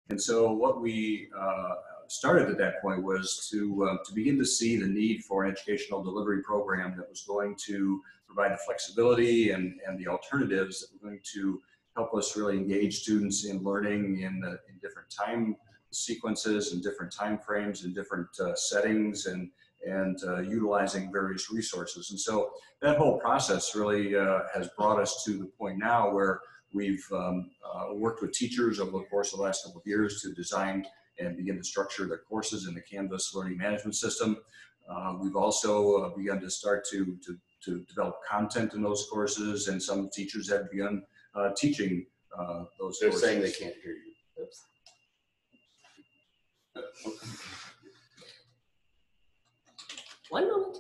And so what we started at that point was to begin to see the need for an educational delivery program that was going to provide the flexibility and the alternatives that were going to help us really engage students in learning in different time sequences and different time frames and different settings and utilizing various resources. And so that whole process really has brought us to the point now where we've worked with teachers over the course of the last couple of years to design and begin to structure their courses in the Canvas learning management system. We've also begun to start to develop content in those courses, and some teachers have begun teaching those They're courses. saying they can't hear you. Oops. One moment.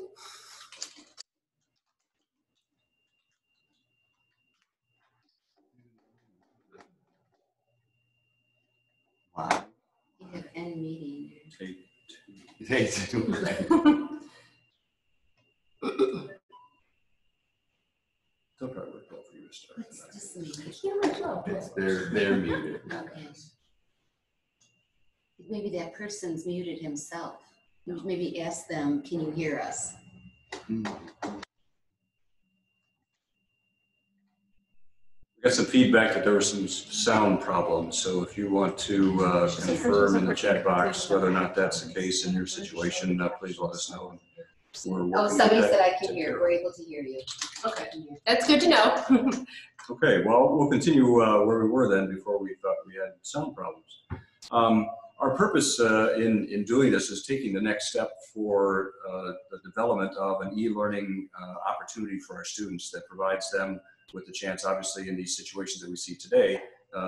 Wow. You have end meeting. Take two. They'll probably work well for you to start. It's just me. They're muted. Okay. Maybe that person's muted himself. Maybe ask them, can you hear us? We got some feedback that there were some sound problems, so if you want to confirm in the chat box whether or not that's the case in your situation, please let us know. Oh, somebody said I can hear. We're able to hear you. Okay, that's good to know. Okay, well, we'll continue where we were then before we thought we had sound problems. Our purpose in doing this is taking the next step for the development of an e-learning opportunity for our students that provides them with the chance, obviously, in these situations that we see today,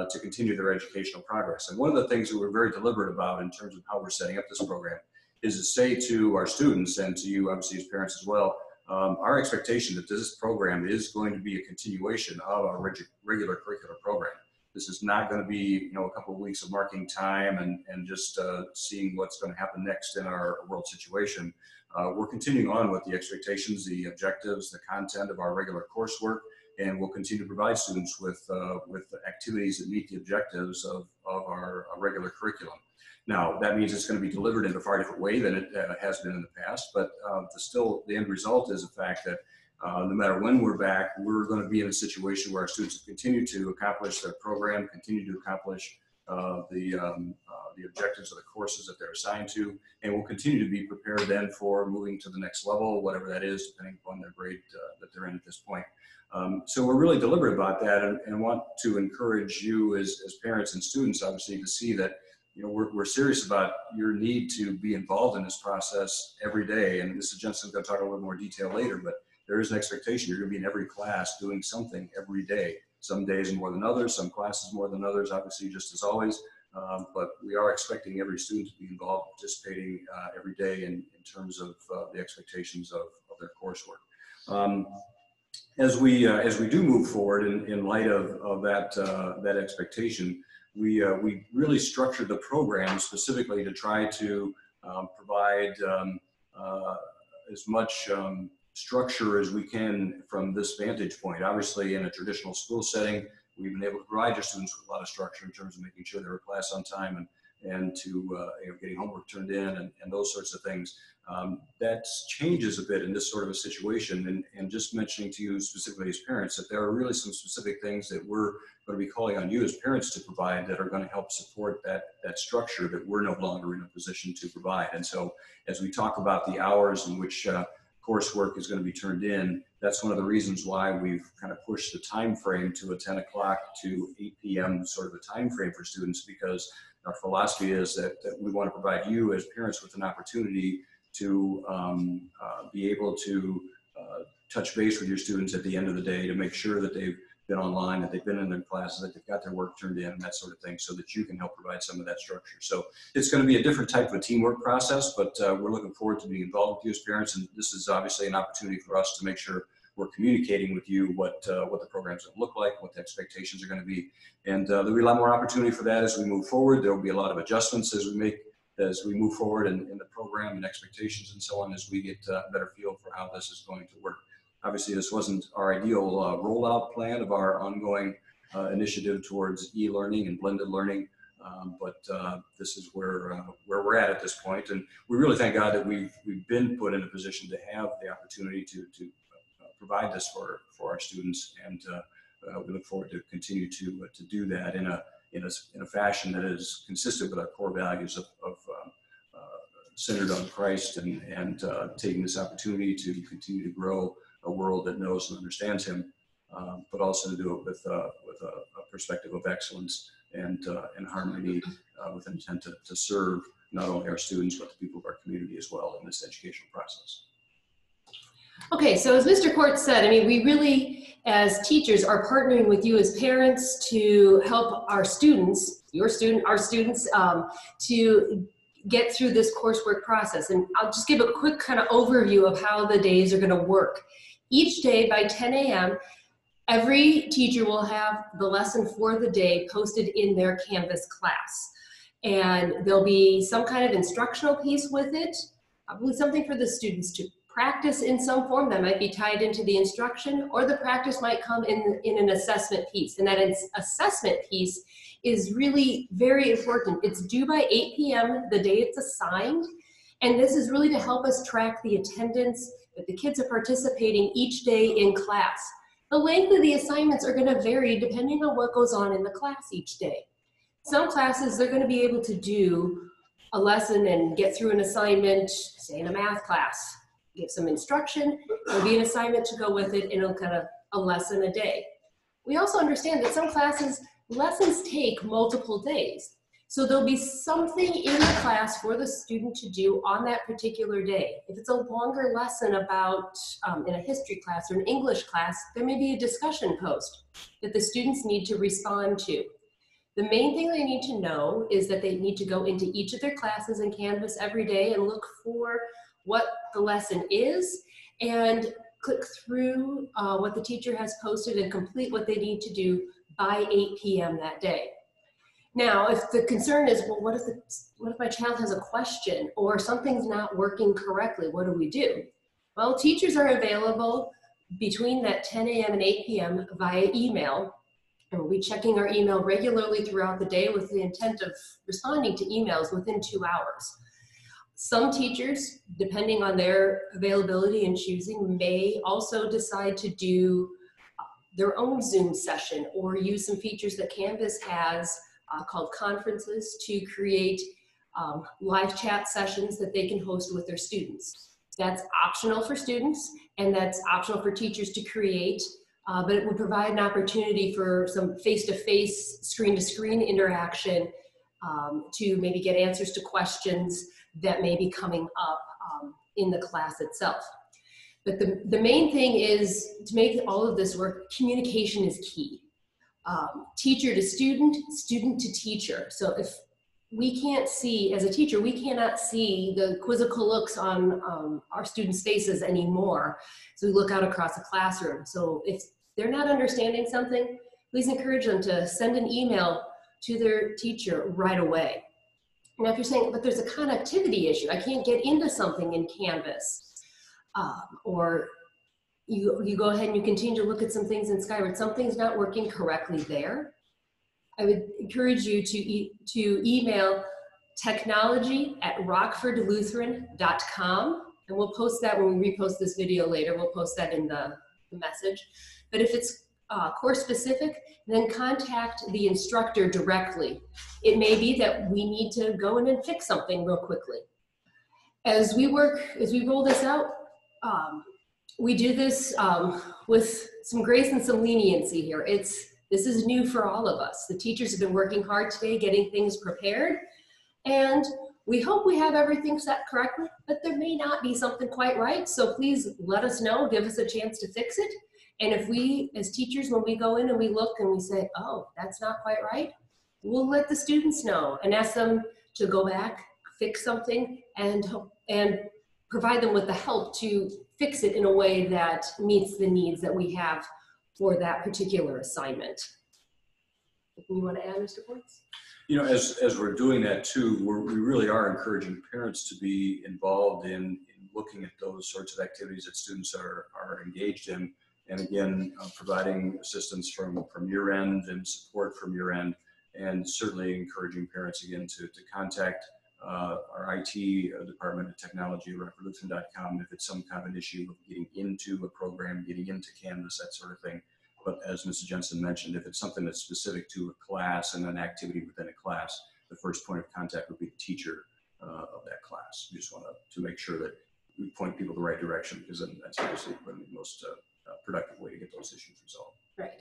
to continue their educational progress. And one of the things that we're very deliberate about in terms of how we're setting up this program is to say to our students and to you, obviously, as parents as well, our expectation that this program is going to be a continuation of our regular curricular program. This is not going to be, a couple of weeks of marking time and just seeing what's going to happen next in our world situation. We're continuing on with the expectations, the objectives, the content of our regular coursework, and we'll continue to provide students with activities that meet the objectives of our regular curriculum. Now, that means it's going to be delivered in a far different way than it has been in the past, but the end result is the fact that no matter when we're back, we're going to be in a situation where our students continue to accomplish their program, continue to accomplish the objectives of the courses that they're assigned to, and will continue to be prepared then for moving to the next level, whatever that is, depending upon their grade that they're in at this point. So we're really deliberate about that, and want to encourage you as parents and students, obviously, to see that we're serious about your need to be involved in this process every day. And Mrs. Jensen's going to talk a little more detail later, but there is an expectation you're going to be in every class doing something every day. Some days more than others, some classes more than others, obviously, just as always. But we are expecting every student to be involved, participating every day in terms of the expectations of their coursework. As we do move forward in light of that expectation, we really structured the program specifically to try to provide as much structure as we can from this vantage point. Obviously, in a traditional school setting, we've been able to provide your students with a lot of structure in terms of making sure they're in class on time and to getting homework turned in and those sorts of things. That changes a bit in this sort of a situation, and just mentioning to you specifically as parents that there are really some specific things that we're going to be calling on you as parents to provide that are going to help support that structure that we're no longer in a position to provide. And so as we talk about the hours in which coursework is going to be turned in, that's one of the reasons why we've kind of pushed the time frame to a 10 o'clock to 8 p.m. sort of a time frame for students, because our philosophy is that we want to provide you as parents with an opportunity to be able to touch base with your students at the end of the day to make sure that they've been online, that they've been in their classes, that they've got their work turned in, and that sort of thing, so that you can help provide some of that structure. So it's going to be a different type of a teamwork process, but we're looking forward to being involved with you as parents, and this is obviously an opportunity for us to make sure we're communicating with you what the program's going to look like, what the expectations are going to be. And there'll be a lot more opportunity for that as we move forward. There will be a lot of adjustments as we move forward in the program and expectations and so on, as we get a better feel for how this is going to work. Obviously, this wasn't our ideal rollout plan of our ongoing initiative towards e-learning and blended learning. This is where we're at this point, and we really thank God that we've been put in a position to have the opportunity to provide this for our students, and we look forward to continue to do that in a fashion that is consistent with our core values of centered on Christ, and taking this opportunity to continue to grow a world that knows and understands Him, but also to do it with a perspective of excellence and harmony, with intent to serve not only our students but the people of our community as well in this educational process. Okay, so as Mr. Kortze said, I mean, we really, as teachers, are partnering with you as parents to help our students, our students, to get through this coursework process. And I'll just give a quick kind of overview of how the days are going to work. Each day by 10 a.m., every teacher will have the lesson for the day posted in their Canvas class. And there'll be some kind of instructional piece with it, probably something for the students to practice in some form that might be tied into the instruction, or the practice might come in an assessment piece. And that assessment piece is really very important. It's due by 8 p.m. the day it's assigned. And this is really to help us track the attendance that the kids are participating each day in class. The length of the assignments are going to vary depending on what goes on in the class each day. Some classes, they're going to be able to do a lesson and get through an assignment, say in a math class, give some instruction, there'll be an assignment to go with it, and it'll kind of a lesson a day. We also understand that some classes, lessons take multiple days. So there'll be something in the class for the student to do on that particular day. If it's a longer lesson about, in a history class or an English class, there may be a discussion post that the students need to respond to. The main thing they need to know is that they need to go into each of their classes in Canvas every day and look for what the lesson is, and click through what the teacher has posted and complete what they need to do by 8 p.m. that day. Now, if the concern is, well, what if my child has a question or something's not working correctly, what do we do? Well, teachers are available between that 10 a.m. and 8 p.m. via email, and we'll be checking our email regularly throughout the day with the intent of responding to emails within 2 hours. Some teachers, depending on their availability and choosing, may also decide to do their own Zoom session or use some features that Canvas has called conferences to create live chat sessions that they can host with their students. That's optional for students, and that's optional for teachers to create, but it would provide an opportunity for some face-to-face, screen-to-screen interaction to maybe get answers to questions that may be coming up in the class itself. But the main thing is, to make all of this work, communication is key. Teacher to student, student to teacher. So if we can't see, as a teacher, we cannot see the quizzical looks on our students' faces anymore. So we look out across the classroom. So if they're not understanding something, please encourage them to send an email to their teacher right away. Now, if you're saying, but there's a connectivity issue, I can't get into something in Canvas, or you go ahead and you continue to look at some things in Skyward, something's not working correctly there, I would encourage you to email technology@rockfordlutheran.com, and we'll post that when we repost this video later. We'll post that in the message. But if it's course specific, then contact the instructor directly. It may be that we need to go in and fix something real quickly. As we roll this out, we do this with some grace and some leniency here. This is new for all of us. The teachers have been working hard today getting things prepared, and we hope we have everything set correctly, but there may not be something quite right, so please let us know, give us a chance to fix it. And if we, as teachers, when we go in and we look and we say, oh, that's not quite right, we'll let the students know and ask them to go back, fix something, and provide them with the help to fix it in a way that meets the needs that we have for that particular assignment. You want to add, Mr. Kortze? You know, as we're doing that too, we really are encouraging parents to be involved in looking at those sorts of activities that students are engaged in. And again, providing assistance from your end and support from your end, and certainly encouraging parents again to contact our IT department at technology at rockfordlutheran.com if it's some kind of an issue of getting into a program, getting into Canvas, that sort of thing. But as Mrs. Jensen mentioned, if it's something that's specific to a class and an activity within a class, the first point of contact would be the teacher of that class. We just want to make sure that we point people the right direction, because then that's obviously the most productive way to get those issues resolved. Right.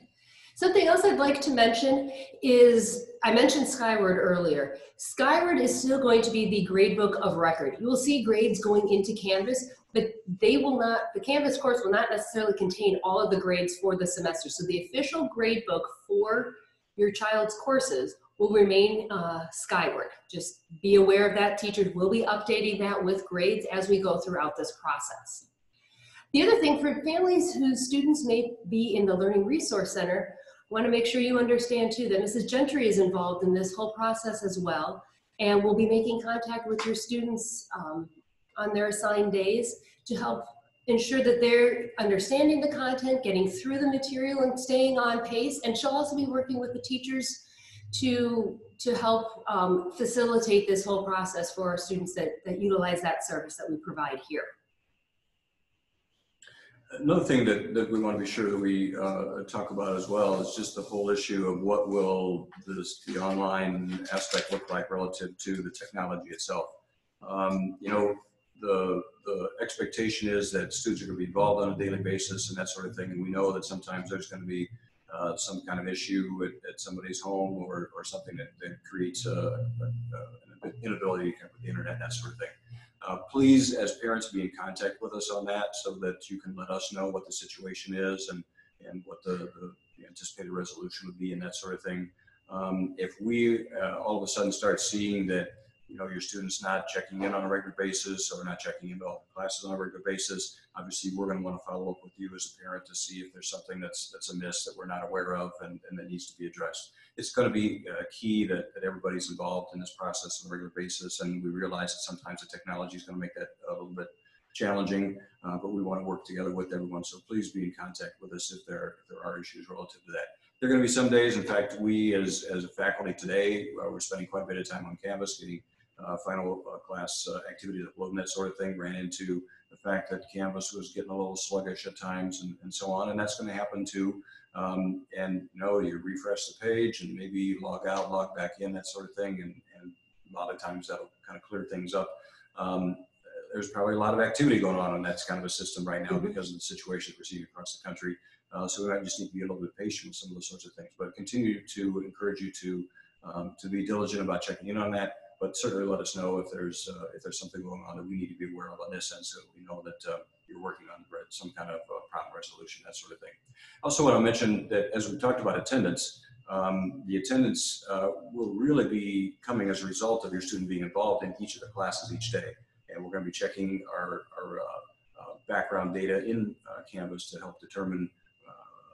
Something else I'd like to mention is, I mentioned Skyward earlier. Skyward is still going to be the gradebook of record. You will see grades going into Canvas, but they will not, the Canvas course will not necessarily contain all of the grades for the semester. So the official gradebook for your child's courses will remain Skyward. Just be aware of that. Teachers will be updating that with grades as we go throughout this process. The other thing, for families whose students may be in the Learning Resource Center, I want to make sure you understand too that Mrs. Gentry is involved in this whole process as well, and will be making contact with your students on their assigned days to help ensure that they're understanding the content, getting through the material and staying on pace. And she'll also be working with the teachers to help facilitate this whole process for our students that utilize that service that we provide here. Another thing that we want to be sure that we talk about as well is just the whole issue of what will the online aspect look like relative to the technology itself. You know, the expectation is that students are going to be involved on a daily basis and that sort of thing, and we know that sometimes there's going to be some kind of issue at somebody's home or something that creates an inability to connect with the internet, that sort of thing. Please, as parents, be in contact with us on that so that you can let us know what the situation is and what the anticipated resolution would be and that sort of thing. If we all of a sudden start seeing that, you know, your students not checking in on a regular basis or not checking into all the classes on a regular basis, obviously we're going to want to follow up with you as a parent to see if there's something that's amiss that we're not aware of and that needs to be addressed. It's going to be key that everybody's involved in this process on a regular basis, and we realize that sometimes the technology is going to make that a little bit challenging, but we want to work together with everyone. So please be in contact with us if there are issues relative to that. There are going to be some days, in fact, we as a faculty today, we're spending quite a bit of time on Canvas getting final class activities uploading, that sort of thing. Ran into the fact that Canvas was getting a little sluggish at times and so on, and that's going to happen too. And you know, you refresh the page and maybe log out, log back in, that sort of thing, and a lot of times that'll kind of clear things up. There's probably a lot of activity going on that's kind of a system right now because of the situation we're seeing across the country. So we might just need to be a little bit patient with some of those sorts of things, but continue to encourage you to be diligent about checking in on that. But certainly let us know if there's something going on that we need to be aware of on this end, so we know that you're working on some kind of problem resolution, that sort of thing. I also want to mention that as we talked about attendance, the attendance will really be coming as a result of your student being involved in each of the classes each day. And we're going to be checking our background data in Canvas to help determine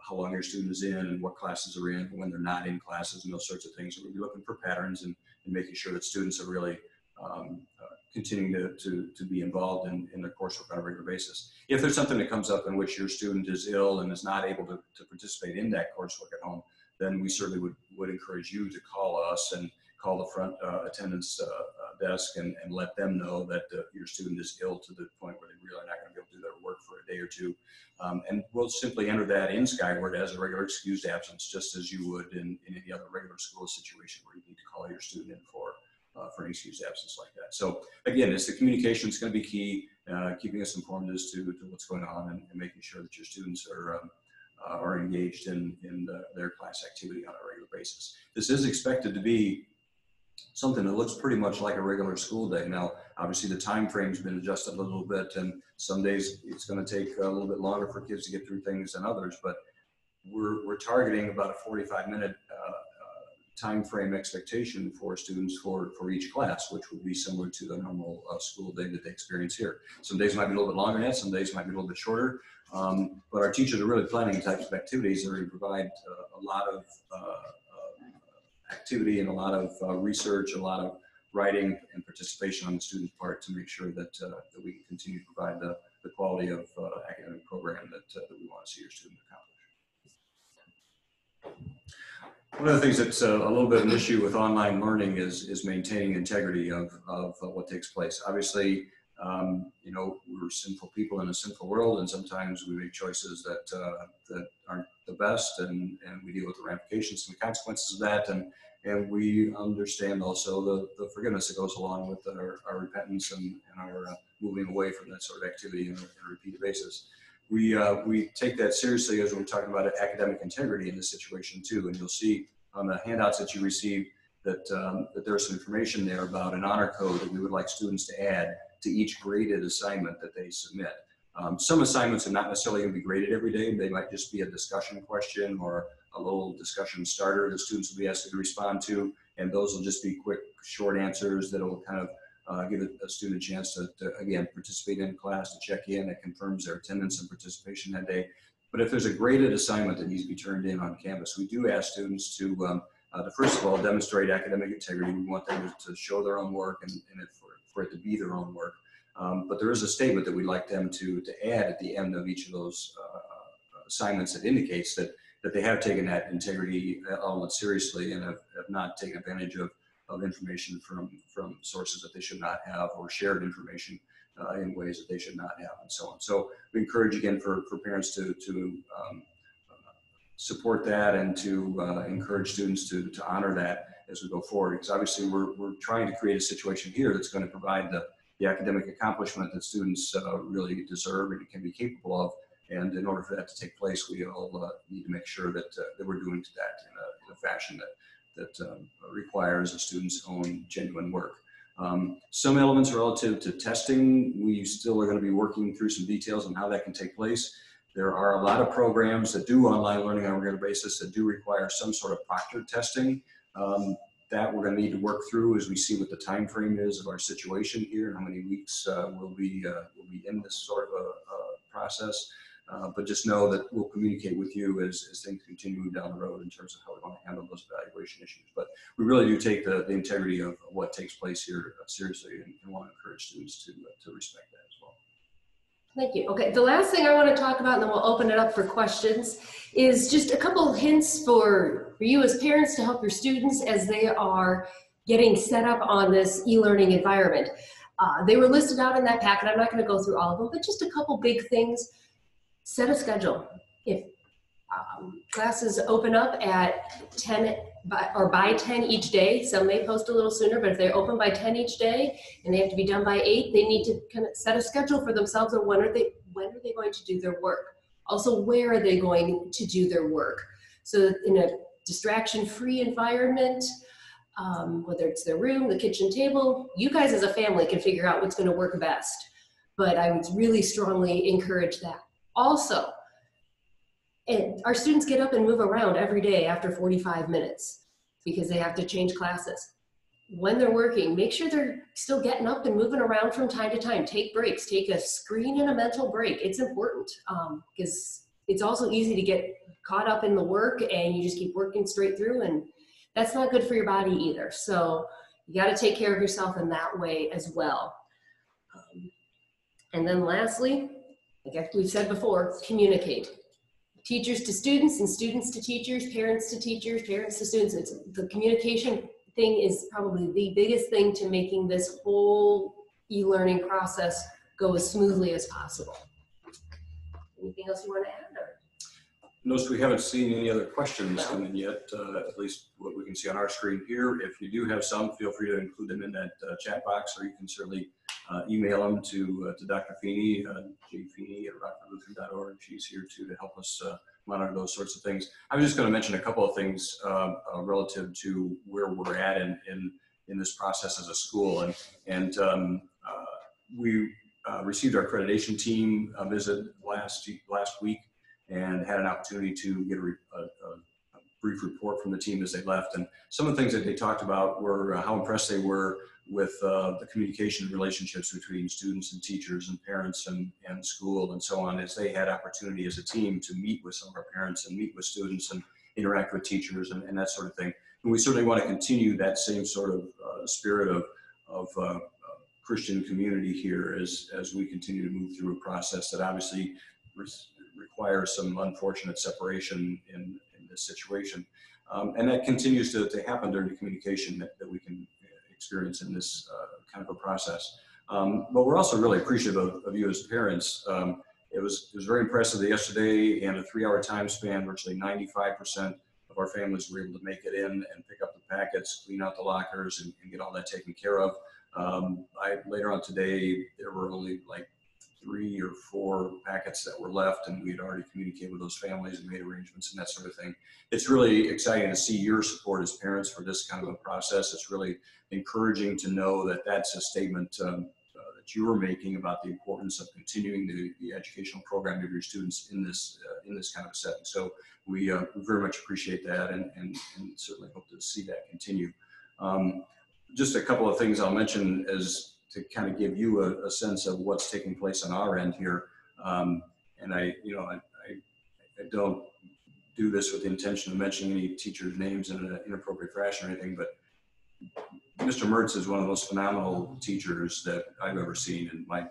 how long your student is in and what classes are in, when they're not in classes and those sorts of things. So we'll be looking for patterns and making sure that students are really continuing to be involved in their coursework on a regular basis. If there's something that comes up in which your student is ill and is not able to participate in that coursework at home, then we certainly would encourage you to call us and call the front attendance desk and let them know that your student is ill to the point where they're really not going to be able to do their work for a day or two. And we'll simply enter that in Skyward as a regular excused absence, just as you would in any other regular school situation where you need to call your student in for an excused absence like that. So again, it's the communication is going to be key, keeping us informed as to what's going on and making sure that your students are engaged in their class activity on a regular basis. This is expected to be something that looks pretty much like a regular school day. Now, obviously the time frame's been adjusted a little bit, and some days it's going to take a little bit longer for kids to get through things than others, but we're targeting about a 45-minute time frame expectation for students for each class, which would be similar to the normal school day that they experience here. Some days might be a little bit longer than that, some days might be a little bit shorter, but our teachers are really planning types of activities that are going to provide a lot of activity and a lot of research, a lot of writing and participation on the student's part to make sure that we can continue to provide the quality of academic program that we want to see your student accomplish. One of the things that's a little bit of an issue with online learning is maintaining integrity of what takes place. Obviously, you know, we're sinful people in a sinful world, and sometimes we make choices that aren't the best, and we deal with the ramifications and the consequences of that, and we understand also the forgiveness that goes along with our repentance and our moving away from that sort of activity on a repeated basis. We take that seriously as we're talking about academic integrity in this situation too, and you'll see on the handouts that you receive that there's some information there about an honor code that we would like students to add to each graded assignment that they submit. Some assignments are not necessarily going to be graded every day. They might just be a discussion question or a little discussion starter that students will be asked to respond to, and those will just be quick, short answers that will kind of give a student a chance to, again, participate in class, to check in. It confirms their attendance and participation that day. But if there's a graded assignment that needs to be turned in on campus, we do ask students to first of all, demonstrate academic integrity. We want them to show their own work and for it to be their own work. But there is a statement that we'd like them to add at the end of each of those assignments that indicates that they have taken that integrity element seriously and have not taken advantage of information from sources that they should not have, or shared information in ways that they should not have, and so on. So we encourage, again, for parents to support that and to encourage students to honor that as we go forward, because obviously we're trying to create a situation here that's going to provide the academic accomplishment that students really deserve and can be capable of. And in order for that to take place, we all need to make sure that we're doing that in a fashion that requires a student's own genuine work. Some elements relative to testing, we still are going to be working through some details on how that can take place. There are a lot of programs that do online learning on a regular basis that do require some sort of proctored testing. That we're going to need to work through as we see what the time frame is of our situation here and how many weeks we'll be in this sort of a process. But just know that we'll communicate with you as things continue down the road in terms of how we want to handle those evaluation issues. But we really do take the integrity of what takes place here seriously, and want to encourage students to respect that as well. Thank you. Okay, the last thing I want to talk about, and then we'll open it up for questions, is just a couple of hints for you as parents to help your students as they are getting set up on this e-learning environment. They were listed out in that packet. I'm not going to go through all of them, but just a couple big things. Set a schedule. If classes open up at 10 by 10 each day, some may post a little sooner, but if they open by 10 each day and they have to be done by 8, they need to kind of set a schedule for themselves of when are they going to do their work. Also, where are they going to do their work? So in a distraction-free environment, whether it's their room, the kitchen table, you guys as a family can figure out what's going to work best. But I would really strongly encourage that. Also, our students get up and move around every day after 45 minutes because they have to change classes. When they're working, make sure they're still getting up and moving around from time to time. Take breaks, take a screen and a mental break. It's important because it's also easy to get caught up in the work and you just keep working straight through, and that's not good for your body either. So you got to take care of yourself in that way as well. And then lastly, like we've said before, communicate. Teachers to students and students to teachers, parents to teachers, parents to students. The communication thing is probably the biggest thing to making this whole e-learning process go as smoothly as possible. Anything else you want to add? Notice we haven't seen any other questions come in yet, at least what we can see on our screen here. If you do have some, feel free to include them in that chat box, or you can certainly email them to Dr. Feeney, jfeeney@rockfordlutheran.org. She's here too to help us monitor those sorts of things. I was just going to mention a couple of things relative to where we're at in this process as a school. And we received our accreditation team visit last week, and had an opportunity to get a brief report from the team as they left. And some of the things that they talked about were how impressed they were with the communication relationships between students and teachers and parents and school and so on, as they had opportunity as a team to meet with some of our parents and meet with students and interact with teachers and that sort of thing. And we certainly want to continue that same sort of spirit of Christian community here as we continue to move through a process that obviously requires some unfortunate separation in this situation. And that continues to happen during the communication that we can experience in this kind of a process. But we're also really appreciative of you as parents. It was very impressive that yesterday, in a 3-hour time span, virtually 95% of our families were able to make it in and pick up the packets, clean out the lockers, and get all that taken care of. Later on today, there were only like 3 or 4 packets that were left, and we'd already communicated with those families and made arrangements and that sort of thing. It's really exciting to see your support as parents for this kind of a process. It's really encouraging to know that that's a statement that you are making about the importance of continuing the educational program of your students in this kind of a setting. So we very much appreciate that, and certainly hope to see that continue. Just a couple of things I'll mention as to kind of give you a sense of what's taking place on our end here. And I don't do this with the intention of mentioning any teachers' names in an inappropriate fashion or anything, but Mr. Mertz is one of the most phenomenal teachers that I've ever seen in my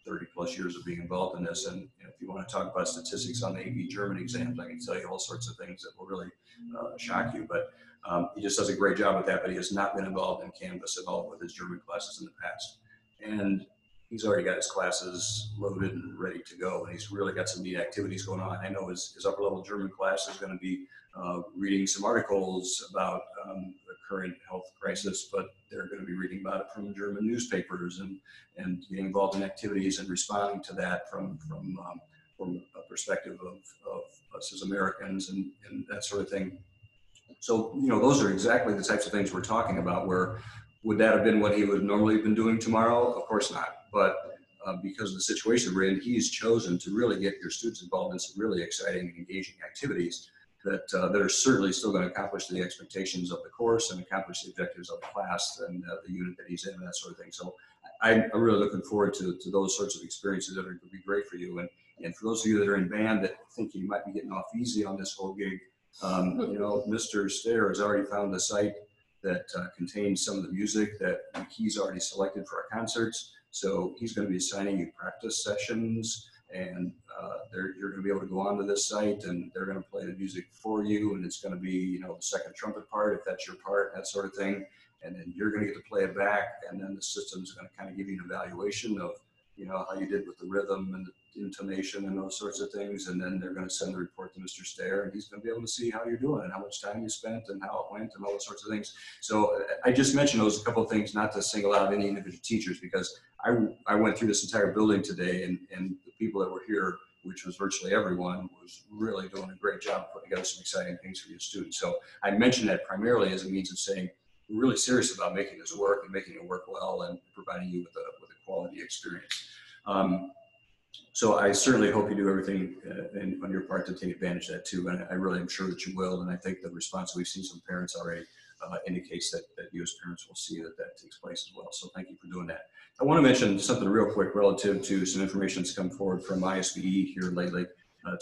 30 plus years of being involved in this. And if you want to talk about statistics on the AP German exams, I can tell you all sorts of things that will really shock you. But he just does a great job with that, but he has not been involved in Canvas at all with his German classes in the past. And he's already got his classes loaded and ready to go. And he's really got some neat activities going on. I know his upper level German class is going to be reading some articles about the current health crisis, but they're going to be reading about it from German newspapers and getting involved in activities and responding to that from a perspective of us as Americans and that sort of thing. So, those are exactly the types of things we're talking about. Where would that have been what he would normally have been doing tomorrow? Of course not. But because of the situation we're in, he's chosen to really get your students involved in some really exciting and engaging activities that are certainly still going to accomplish the expectations of the course and accomplish the objectives of the class and the unit that he's in and that sort of thing. So I'm really looking forward to those sorts of experiences that are going to be great for you. And for those of you that are in band that think you might be getting off easy on this whole gig, Mr. Stair has already found the site that contains some of the music that he's already selected for our concerts. So he's going to be assigning you practice sessions, and you're going to be able to go onto this site, and they're going to play the music for you, and it's going to be, the second trumpet part, if that's your part, that sort of thing. And then you're going to get to play it back, and then the system's going to kind of give you an evaluation of, how you did with the rhythm and the intonation and those sorts of things. And then they're going to send the report to Mr. Stair, and he's going to be able to see how you're doing and how much time you spent and how it went and all those sorts of things. So I just mentioned those a couple of things, not to single out any individual teachers, because I went through this entire building today, and the people that were here, which was virtually everyone, was really doing a great job putting together some exciting things for your students. So I mentioned that primarily as a means of saying we're really serious about making this work and making it work well and providing you with a quality experience. So I certainly hope you do everything on your part to take advantage of that too. And I really am sure that you will. And I think the response we've seen from parents already indicates that you as parents will see that takes place as well. So thank you for doing that. I want to mention something real quick relative to some information that's come forward from ISBE here lately,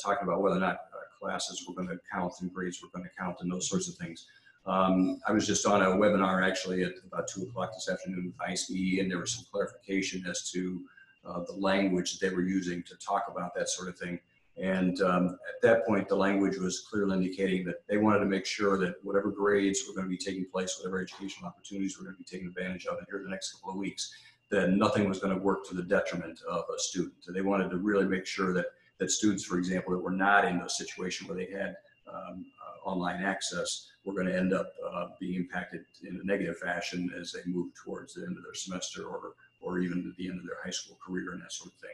talking about whether or not classes were going to count and grades were going to count and those sorts of things. I was just on a webinar actually at about 2 o'clock this afternoon with ISBE, and there was some clarification as to the language they were using to talk about that sort of thing. And at that point, the language was clearly indicating that they wanted to make sure that whatever grades were going to be taking place, whatever educational opportunities were going to be taken advantage of here in the next couple of weeks, that nothing was going to work to the detriment of a student. So they wanted to really make sure that students, for example, that were not in a situation where they had online access were going to end up being impacted in a negative fashion as they move towards the end of their semester or even at the end of their high school career and that sort of thing.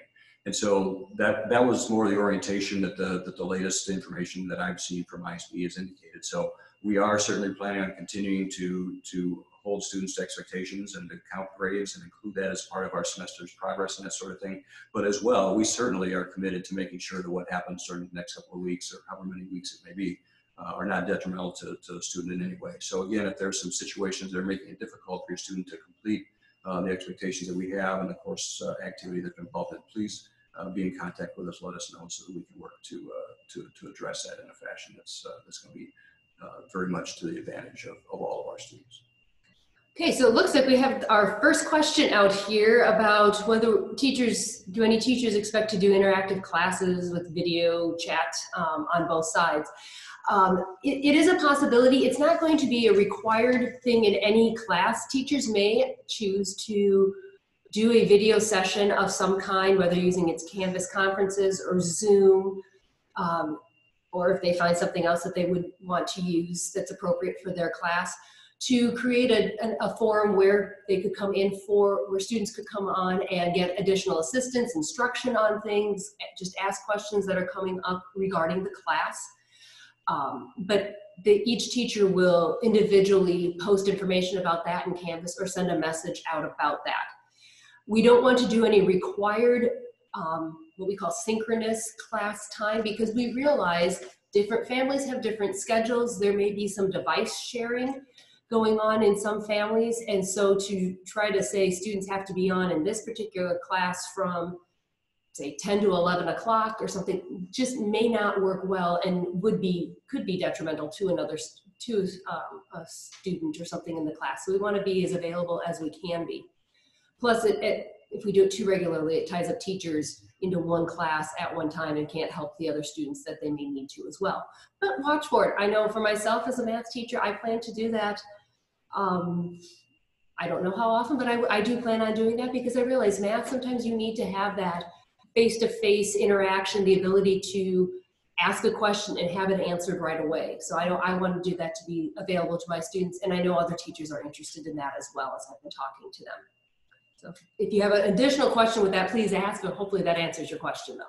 And so that was more the orientation that the latest information that I've seen from ISB has indicated. So we are certainly planning on continuing to hold students to expectations and to count grades and include that as part of our semester's progress and that sort of thing. But as well, we certainly are committed to making sure that what happens during the next couple of weeks or however many weeks it may be are not detrimental to the student in any way. So again, if there's some situations that are making it difficult for your student to complete the expectations that we have and the course activity that's involved in, please be in contact with us, let us know so that we can work to address that in a fashion that's going to be very much to the advantage of all of our students. Okay, so it looks like we have our first question out here about whether any teachers expect to do interactive classes with video chat on both sides. It is a possibility. It's not going to be a required thing in any class. Teachers may choose to do a video session of some kind, whether using its Canvas conferences or Zoom, or if they find something else that they would want to use that's appropriate for their class, to create a forum where they could come in where students could come on and get additional assistance, instruction on things, just ask questions that are coming up regarding the class. But each teacher will individually post information about that in Canvas or send a message out about that. We don't want to do any required, what we call synchronous class time, because we realize different families have different schedules. There may be some device sharing going on in some families. And so to try to say students have to be on in this particular class from, say, 10 to 11 o'clock or something, just may not work well and could be detrimental to a student or something in the class. So we want to be as available as we can be. Plus, if we do it too regularly, it ties up teachers into one class at one time and can't help the other students that they may need to as well. But watch for it. I know for myself as a math teacher, I plan to do that. I don't know how often, but I do plan on doing that, because I realize math, sometimes you need to have that face-to-face interaction, the ability to ask a question and have it answered right away. So I want to do that to be available to my students, and I know other teachers are interested in that as well, as I've been talking to them. So if you have an additional question with that, please ask, but hopefully that answers your question though.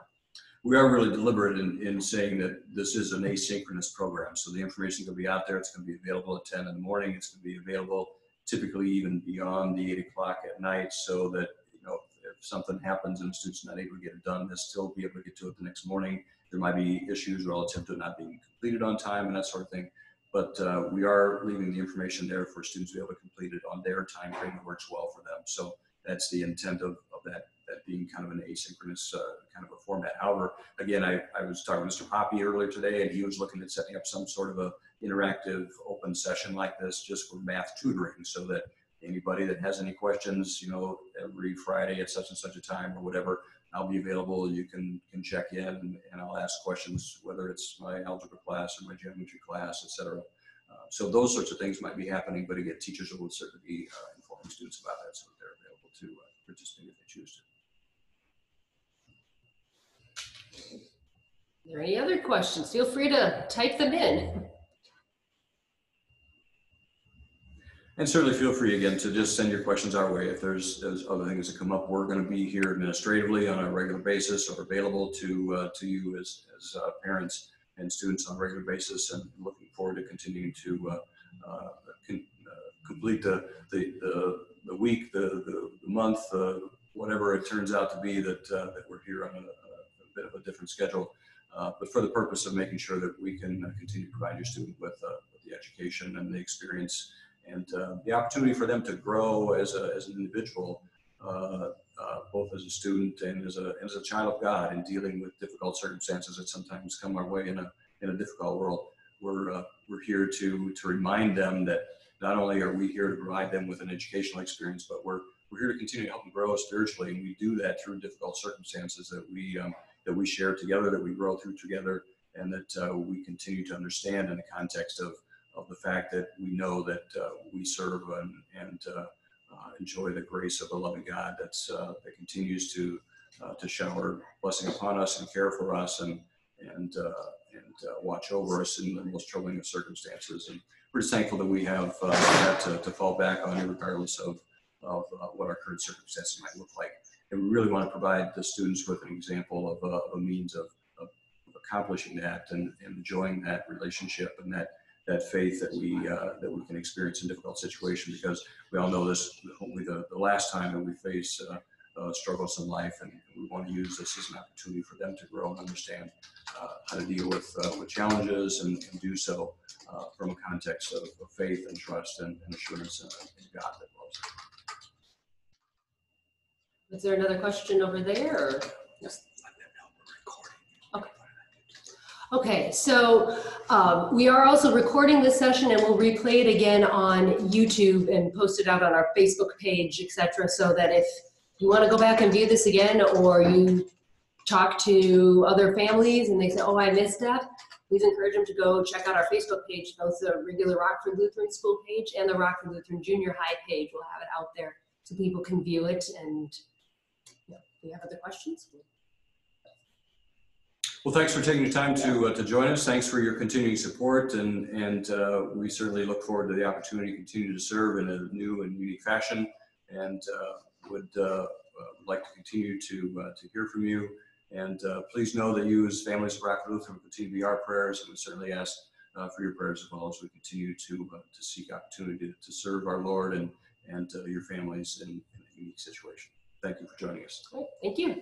We are really deliberate in saying that this is an asynchronous program. So the information is going to be out there. It's going to be available at 10 in the morning. It's going to be available typically even beyond the 8 o'clock at night, so that, you know, if something happens and the student's not able to get it done, they'll still be able to get to it the next morning. There might be issues relative to it not being completed on time and that sort of thing. But we are leaving the information there for students to be able to complete it on their time frame that works well for them. So that's the intent of that being kind of an asynchronous kind of a format. However, again, I was talking to Mr. Poppy earlier today, and he was looking at setting up some sort of a interactive open session like this just for math tutoring, so that anybody that has any questions, you know, every Friday at such and such a time or whatever, I'll be available. You can check in and I'll ask questions, whether it's my algebra class or my geometry class, etc. So those sorts of things might be happening, but again, teachers will certainly be informing students about that, so that they're available to participate if they choose to. Are there any other questions? Feel free to type them in. And certainly feel free, again, to just send your questions our way. If there's other things that come up, we're going to be here administratively on a regular basis, or available to you as parents and students on a regular basis, and looking forward to continuing to complete the week, the month, whatever it turns out to be that we're here on a bit of a different schedule, but for the purpose of making sure that we can continue to provide your student with the education and the experience and the opportunity for them to grow as an individual, both as a student and as a child of God, in dealing with difficult circumstances that sometimes come our way in a difficult world. We're here to remind them that not only are we here to provide them with an educational experience, but we're here to continue to help them grow spiritually, and we do that through difficult circumstances that we share together, that we grow through together, and that we continue to understand in the context of the fact that we know that we serve and enjoy the grace of a loving God that continues to shower blessing upon us and care for us and watch over us in the most troubling of circumstances. And we're just thankful that we have that to fall back on, regardless of what our current circumstances might look like. And we really want to provide the students with an example of a means of accomplishing that and enjoying that relationship and that faith that we can experience in difficult situations, because we all know this won't be the last time that we face struggles in life, and we want to use this as an opportunity for them to grow and understand how to deal with challenges and do so from a context of faith and trust and assurance in God that loves them. Is there another question over there? Or? Yes. Okay. Okay, so we are also recording this session, and we'll replay it again on YouTube and post it out on our Facebook page, etc., so that if you want to go back and view this again, or you talk to other families and they say, oh, I missed that, please encourage them to go check out our Facebook page, both the regular Rockford Lutheran School page and the Rockford Lutheran Junior High page. We'll have it out there so people can view it. And yeah, do you have other questions? Well, thanks for taking the time to join us. Thanks for your continuing support, and we certainly look forward to the opportunity to continue to serve in a new and unique fashion, and would like to continue to hear from you. And please know that you, as families of Rockford Lutheran, will continue to be our prayers, and we certainly ask for your prayers as well as we continue to seek opportunity to serve our Lord and your families in a unique situation. Thank you for joining us. Great. Thank you.